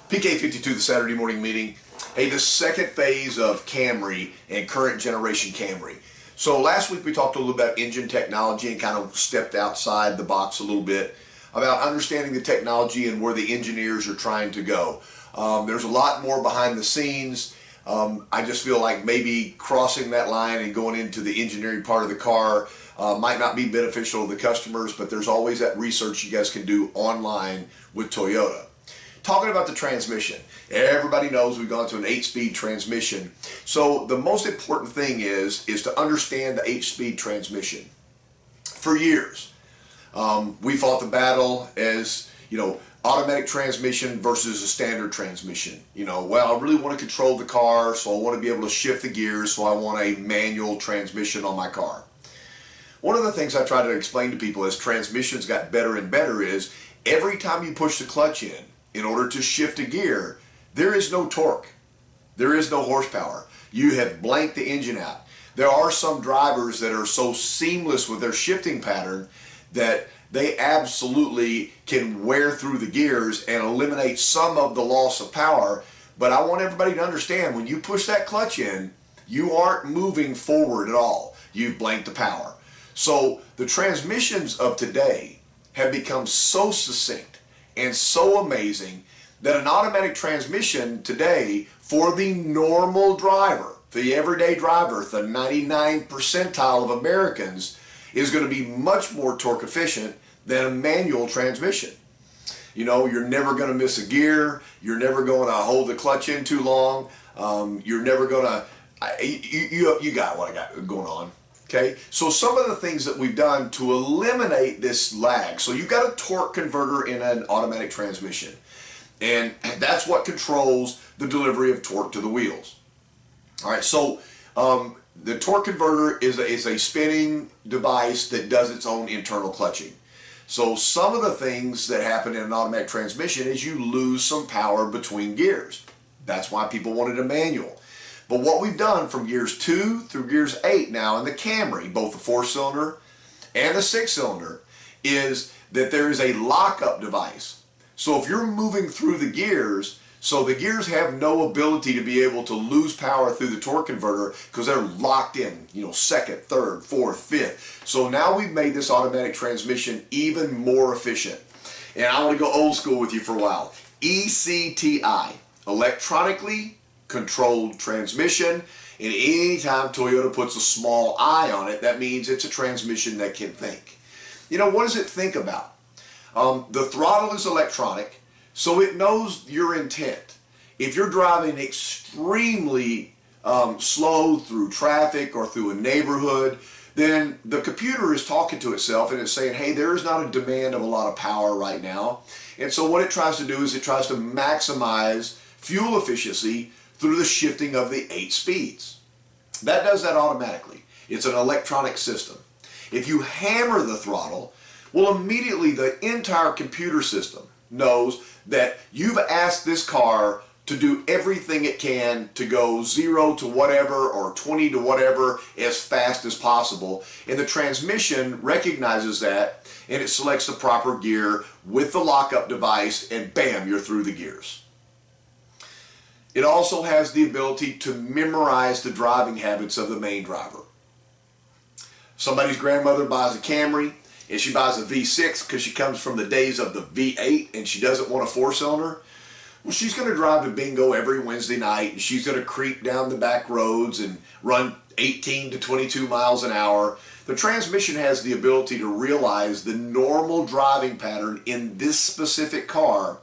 PK52, the Saturday morning meeting. Hey, the second phase of Camry and current generation Camry. So last week we talked a little about engine technology and kind of stepped outside the box a little bit about understanding the technology and where the engineers are trying to go. There's a lot more behind the scenes. I just feel like maybe crossing that line and going into the engineering part of the car might not be beneficial to the customers, but there's always that research you guys can do online with Toyota. Talking about the transmission, everybody knows we've gone to an 8-speed transmission. So the most important thing is to understand the 8-speed transmission. For years, we fought the battle as, automatic transmission versus a standard transmission. Well, I really want to control the car, so I want to be able to shift the gears, so I want a manual transmission on my car. One of the things I try to explain to people as transmissions got better and better is every time you push the clutch in order to shift a gear, there is no torque. There is no horsepower. You have blanked the engine out. There are some drivers that are so seamless with their shifting pattern that they absolutely can wear through the gears and eliminate some of the loss of power. But I want everybody to understand, when you push that clutch in, you aren't moving forward at all. You've blanked the power. So the transmissions of today have become so succinct and so amazing that an automatic transmission today for the normal driver, the everyday driver, the 99th percentile of Americans, is going to be much more torque efficient than a manual transmission. You're never going to miss a gear. You're never going to hold the clutch in too long. You're never going to, you got what I got going on. Okay, so some of the things that we've done to eliminate this lag. So you've got a torque converter in an automatic transmission, and that's what controls the delivery of torque to the wheels. All right, so the torque converter is a spinning device that does its own internal clutching. So some of the things that happen in an automatic transmission is you lose some power between gears. That's why people wanted a manual. But what we've done from gears 2 through gears 8 now in the Camry, both the 4-cylinder and the 6-cylinder, is that there is a lockup device. So if you're moving through the gears, so the gears have no ability to be able to lose power through the torque converter because they're locked in, second, third, fourth, fifth. So now we've made this automatic transmission even more efficient. And I want to go old school with you for a while. ECTI, electronically controlled transmission, and anytime Toyota puts a small I on it, that means it's a transmission that can think. What does it think about? The throttle is electronic, so it knows your intent. If you're driving extremely slow through traffic or through a neighborhood, then the computer is talking to itself and it's saying, hey, there is not a demand of a lot of power right now. And so what it tries to do is it tries to maximize fuel efficiency through the shifting of the 8 speeds. That does that automatically. It's an electronic system. If you hammer the throttle, well, immediately the entire computer system knows that you've asked this car to do everything it can to go 0 to whatever or 20 to whatever as fast as possible. And the transmission recognizes that and it selects the proper gear with the lockup device, and bam, you're through the gears. It also has the ability to memorize the driving habits of the main driver. Somebody's grandmother buys a Camry and she buys a V6 because she comes from the days of the V8 and she doesn't want a 4-cylinder. Well, she's going to drive to bingo every Wednesday night and she's going to creep down the back roads and run 18 to 22 miles an hour. The transmission has the ability to realize the normal driving pattern in this specific car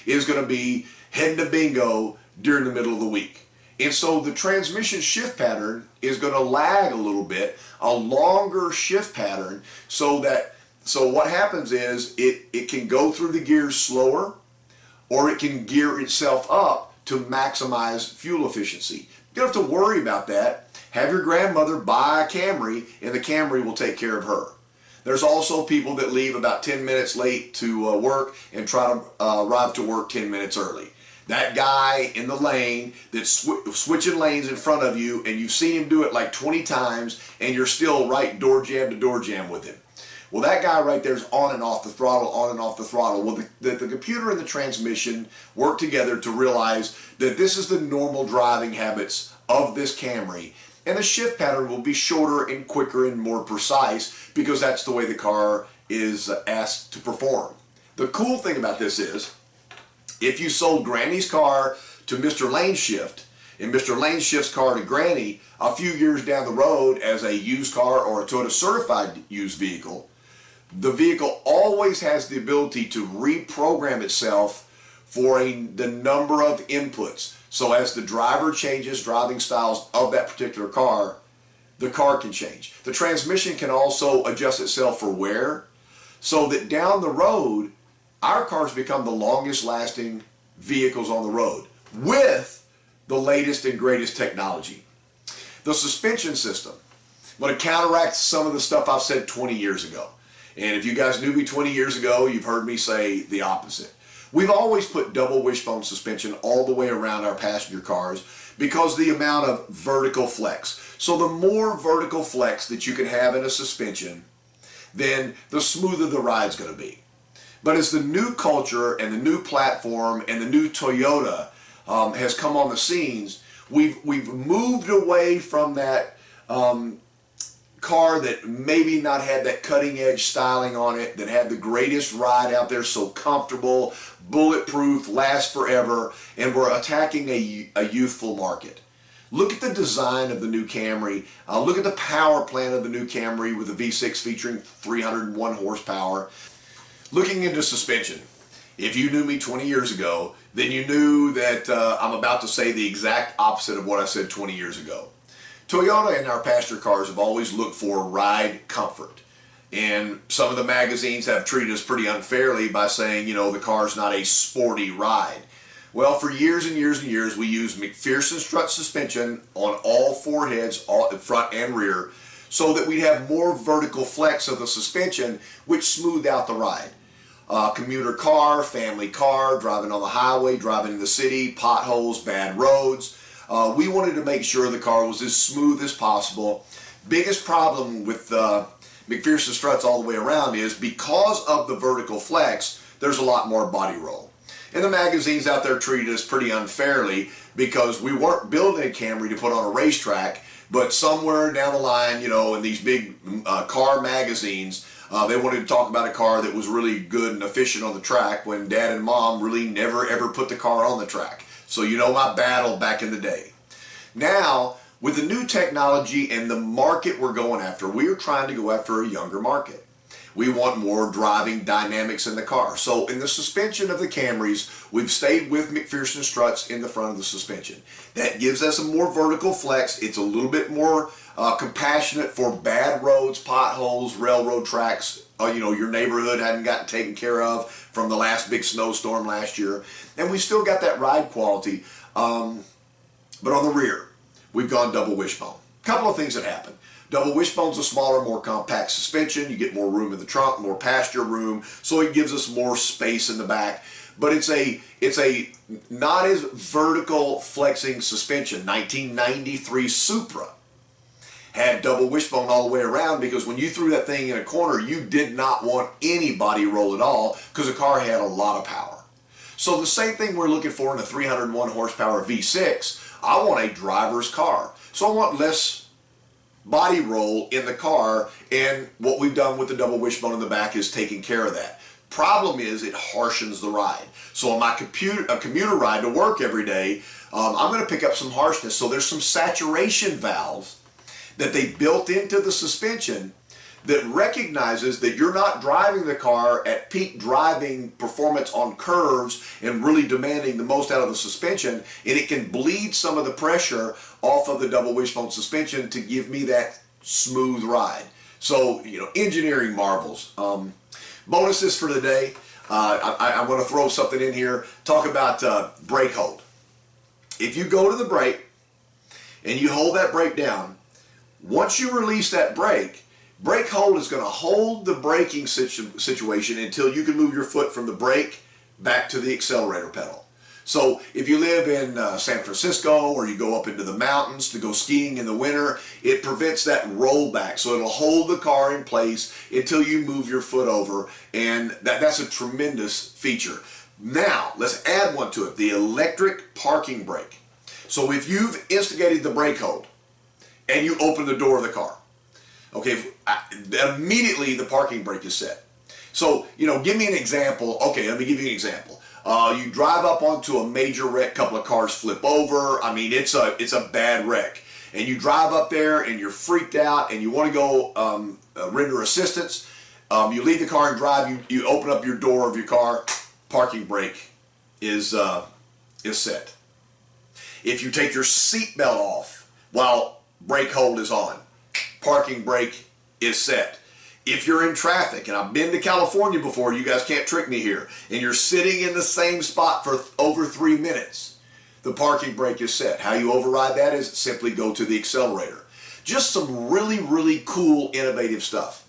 is going to be heading to bingo during the middle of the week. And so the transmission shift pattern is going to lag a little bit, a longer shift pattern, so what happens is it can go through the gears slower, or it can gear itself up to maximize fuel efficiency. You don't have to worry about that. Have your grandmother buy a Camry and the Camry will take care of her. There's also people that leave about 10 minutes late to work and try to arrive to work 10 minutes early. That guy in the lane that's switching lanes in front of you and you've seen him do it like 20 times and you're still right door jam to door jam with him. Well, that guy right there is on and off the throttle, on and off the throttle. Well, the computer and the transmission work together to realize that this is the normal driving habits of this Camry, and the shift pattern will be shorter and quicker and more precise because that's the way the car is asked to perform. The cool thing about this is, if you sold Granny's car to Mr. Lane Shift, and Mr. Lane Shift's car to Granny a few years down the road as a used car or a Toyota certified used vehicle, the vehicle always has the ability to reprogram itself for the number of inputs. So as the driver changes driving styles of that particular car, the car can change. The transmission can also adjust itself for wear, so that down the road, our cars become the longest lasting vehicles on the road with the latest and greatest technology. The suspension system, I'm going to counteract some of the stuff I've said 20 years ago. And if you guys knew me 20 years ago, you've heard me say the opposite. We've always put double wishbone suspension all the way around our passenger cars because the amount of vertical flex. So the more vertical flex that you can have in a suspension, then the smoother the ride's going to be. But as the new culture and the new platform and the new Toyota has come on the scenes, we've moved away from that car that maybe not had that cutting edge styling on it, that had the greatest ride out there, so comfortable, bulletproof, lasts forever, and we're attacking a youthful market. Look at the design of the new Camry. Look at the power plant of the new Camry with the V6 featuring 301 horsepower. Looking into suspension, if you knew me 20 years ago, then you knew that I'm about to say the exact opposite of what I said 20 years ago. Toyota and our passenger cars have always looked for ride comfort. And some of the magazines have treated us pretty unfairly by saying, you know, the car's not a sporty ride. Well, for years and years and years, we used McPherson strut suspension on all four heads, all front and rear, so that we'd have more vertical flex of the suspension, which smoothed out the ride. Commuter car, family car, driving on the highway, driving in the city, potholes, bad roads. We wanted to make sure the car was as smooth as possible. Biggest problem with McPherson struts all the way around is because of the vertical flex, there's a lot more body roll. And the magazines out there treated us pretty unfairly because we weren't building a Camry to put on a racetrack, but somewhere down the line, you know, in these big car magazines, they wanted to talk about a car that was really good and efficient on the track when Dad and Mom really never ever put the car on the track. So you know my battle back in the day. Now, with the new technology and the market we're going after, we are trying to go after a younger market. We want more driving dynamics in the car. So in the suspension of the Camrys, we've stayed with McPherson struts in the front of the suspension. That gives us a more vertical flex. It's a little bit more compassionate for bad roads, potholes, railroad tracks. You know, your neighborhood hadn't gotten taken care of from the last big snowstorm last year. And we still got that ride quality. But on the rear, we've gone double wishbone. Couple of things that happen. Double wishbone's a smaller, more compact suspension. You get more room in the trunk, more passenger room, so it gives us more space in the back. But it's a not as vertical flexing suspension. 1993 Supra had double wishbone all the way around because when you threw that thing in a corner, you did not want any body roll at all because the car had a lot of power. So the same thing we're looking for in a 301 horsepower V6. I want a driver's car. So I want less body roll in the car, and what we've done with the double wishbone in the back is taking care of that. Problem is it harshens the ride. So on my commuter ride to work every day, I'm going to pick up some harshness. So there's some saturation valves that they built into the suspension that recognizes that you're not driving the car at peak driving performance on curves and really demanding the most out of the suspension, and it can bleed some of the pressure off of the double wishbone suspension to give me that smooth ride. So, you know, engineering marvels. Bonuses for today. I want to throw something in here. Talk about brake hold. If you go to the brake and you hold that brake down, once you release that brake hold is going to hold the braking situation until you can move your foot from the brake back to the accelerator pedal. So if you live in San Francisco or you go up into the mountains to go skiing in the winter, it prevents that rollback. So it'll hold the car in place until you move your foot over, and that's a tremendous feature. Now, let's add one to it, the electric parking brake. So if you've instigated the brake hold and you open the door of the car, okay, immediately the parking brake is set. So, give me an example. Okay, let me give you an example. You drive up onto a major wreck, couple of cars flip over. I mean, it's a bad wreck. And you drive up there and you're freaked out and you want to go render assistance. You leave the car and drive. You open up your door of your car. Parking brake is set. If you take your seatbelt off while brake hold is on, parking brake is set. If you're in traffic, and I've been to California before, you guys can't trick me here, and you're sitting in the same spot for over 3 minutes, the parking brake is set. How you override that is simply go to the accelerator. Just some really, really cool, innovative stuff.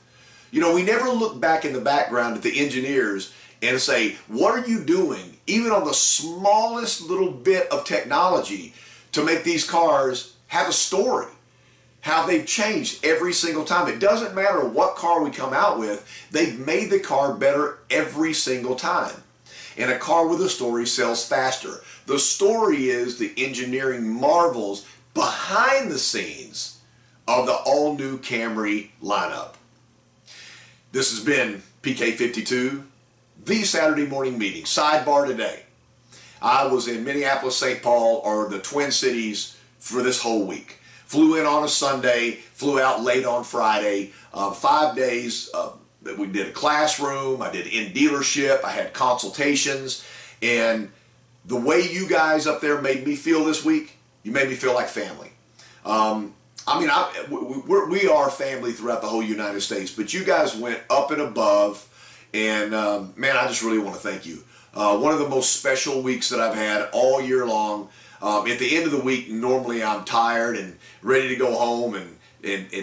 We never look back in the background at the engineers and say, what are you doing, even on the smallest little bit of technology, to make these cars have a story? How they've changed every single time. It doesn't matter what car we come out with, they've made the car better every single time. And a car with a story sells faster. The story is the engineering marvels behind the scenes of the all-new Camry lineup. This has been PK52, the Saturday morning meeting. Sidebar today. I was in Minneapolis, St. Paul, or the Twin Cities for this whole week. Flew in on a Sunday, flew out late on Friday. 5 days, we did a classroom, I did in dealership, I had consultations, and the way you guys up there made me feel this week, you made me feel like family. We are family throughout the whole United States, but you guys went up and above, and man, I just really want to thank you. One of the most special weeks that I've had all year long. At the end of the week, normally I'm tired and ready to go home and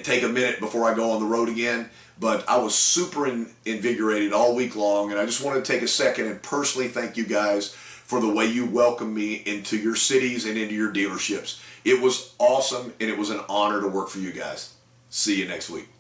take a minute before I go on the road again. But I was super invigorated all week long, and I just wanted to take a second and personally thank you guys for the way you welcomed me into your cities and into your dealerships. It was awesome, and it was an honor to work for you guys. See you next week.